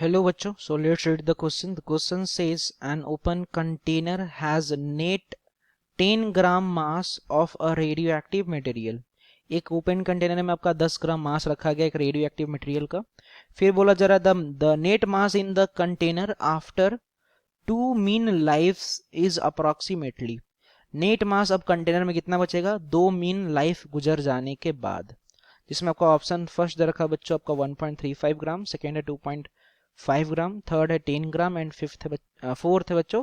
Hello बच्चों, so let's read the question. The question says an open container has net 10 gram mass of a radioactive material. एक open container में आपका 10 ग्राम मास रखा गया एक radio active material का. फिर बोला जरा the net mass in the container after 2 mean lifes is approximately. Net mass अब कंटेनर में कितना बचेगा 2 मीन लाइफ गुजर जाने के बाद, जिसमें आपका ऑप्शन फर्स्ट दे रखा बच्चों आपका 1.35 ग्राम, सेकेंड है 2.5 ग्राम, थर्ड है 10 ग्राम एंड फोर्थ है बच्चों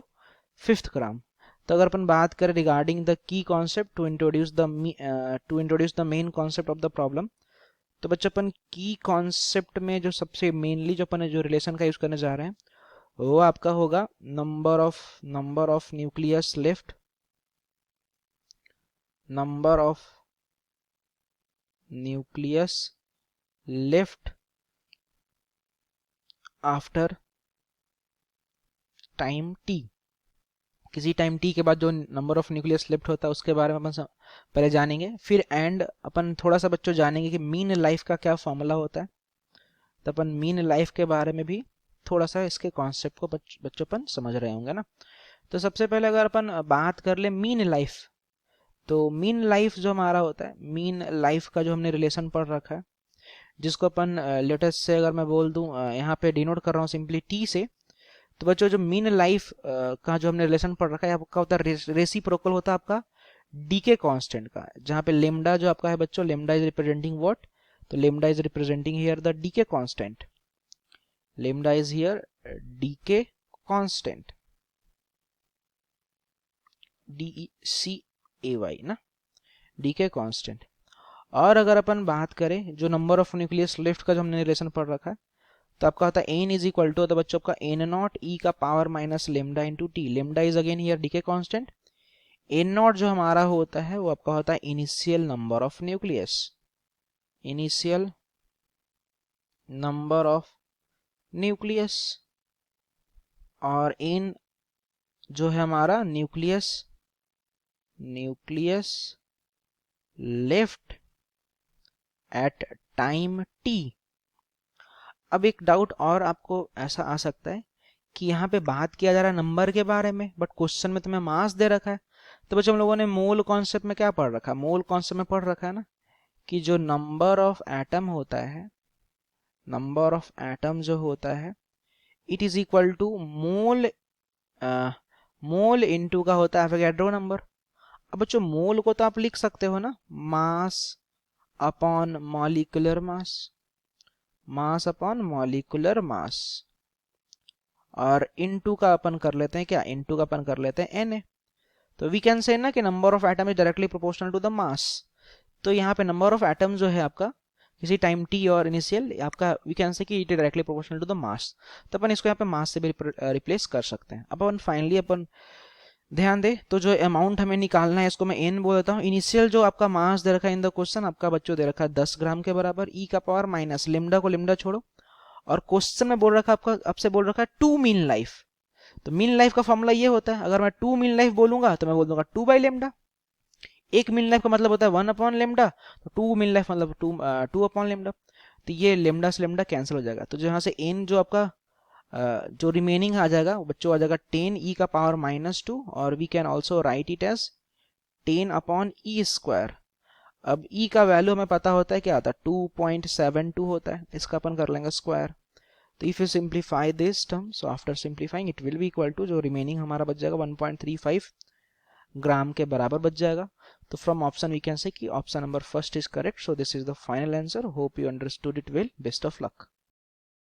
5th ग्राम. तो अगर अपन बात करें regarding the key concept to introduce the main concept of the problem, तो बच्चों अपन की कॉन्सेप्ट में जो सबसे मेनली जो अपन जो रिलेशन का यूज करने जा रहे हैं वो आपका होगा number of nucleus left, number of nucleus left after time T. किसी टाइम टी के बाद जो नंबर ऑफ न्यूक्लियस लेफ्ट होता है उसके बारे में अपन पहले जानेंगे. फिर एंड अपन थोड़ा सा बच्चों जानेंगे कि मीन लाइफ का क्या फॉर्मूला होता है. तो अपन मीन लाइफ के बारे में भी थोड़ा सा इसके कॉन्सेप्ट को बच्चों अपन समझ रहे होंगे ना. तो सबसे पहले अगर अपन बात कर ले मीन लाइफ, तो मीन लाइफ जो हमारा होता है, मीन लाइफ का जो हमने रिलेशन पढ़ रखा है, जिसको अपन लेटेस्ट से अगर मैं बोल दूं यहाँ पे डिनोट कर रहा हूँ सिंपली टी से. तो बच्चों जो मीन लाइफ का जो हमने रिलेशन पढ़ रखा है आपका होता है रेसिप्रोकल होता है आपका डीके कांस्टेंट का, जहाँ पे लेमडा जो आपका है बच्चों, लेमडा इज रिप्रेजेंटिंग व्हाट, तो lambda is representing here the decay constant. Lambda is here decay constant, DECAY ना, डीके कांस्टेंट. और अगर अपन बात करें जो नंबर ऑफ न्यूक्लियस लेफ्ट का जो हमने रिलेशन पढ़ रखा है, तो आपका होता है n इज इक्वल टू, तो बच्चों आपका n नॉट e का power minus lambda into T. Lambda is again here decay constant. n not जो हमारा होता है वो आपका होता है initial number of nucleus, initial number of nucleus. और n जो है हमारा nucleus left at time t. अब एक डाउट और आपको ऐसा आ सकता है कि यहाँ पे बात किया जा रहा है नंबर के बारे में, बट क्वेश्चन में तुम्हें मास दे रखा है. तो बच्चों हम लोगों ने मोल कॉन्सेप्ट में क्या पढ़ रखा है, मोल कॉन्सेप्ट में पढ़ रखा है ना कि जो नंबर ऑफ एटम होता है, नंबर ऑफ एटम जो होता है it is equal to mole into का होता है एवोगैड्रो नंबर. अब बच्चों मोल को तो आप लिख सकते हो ना mass upon molecular mass, mass upon molecular mass. और इनटू का अपन कर लेते हैं क्या, इनटू का अपन कर लेते हैं Na. तो वी कैन से ना कि number of atom is directly proportional to the mass. तो यहाँ पे नंबर ऑफ एटम जो है आपका किसी टाइम टी और इनिशियल आपका वी कैन से कि it is directly proportional to the mass. तो अपन इसको यहाँ पे मास से भी रिप्लेस कर सकते हैं. अब अपन फाइनली अपन ध्यान दे तो जो अमाउंट हमें निकालना है इसको मैं n बोल देता हूँ. इनिशियल जो आपका मास दे रखा है इन द क्वेश्चन आपका बच्चों दे रखा है 10 ग्राम के बराबर, e का पावर माइनस लेमडा को लेमडा छोड़ो, और क्वेश्चन में बोल रखा आपका आपसे बोल रखा है 2 मीन लाइफ. तो मीन लाइफ का फॉर्मूला ये होता है, अगर मैं 2 मीन लाइफ बोलूंगा तो मैं बोल दूंगा 2 बाई लेमडा. एक मीन लाइफ का मतलब होता है 1 अपॉन लेमडा, तो 2 मीन लाइफ मतलब 2 अपॉन लेमडा. तो ये लेमडा से लेमडा कैंसिल हो जाएगा. तो जो यहाँ से n जो आपका जो रिमेनिंग आ जाएगा बच्चों आ जाएगा 10 e का पावर माइनस 2, और we can also write it as 10 upon E square. अब e का वैल्यू हमें पता होता है क्या आता है 2.72 होता है, इसका अपन कर लेंगे स्क्वायर. तो if you simplify this term, so after simplifying it will be equal to, जो रिमेनिंग हमारा बच जाएगा 1.35 ग्राम के बराबर बच जाएगा. तो from option we can say कि option number first is correct. So this is the final answer. Hope you understood it well. Best of luck.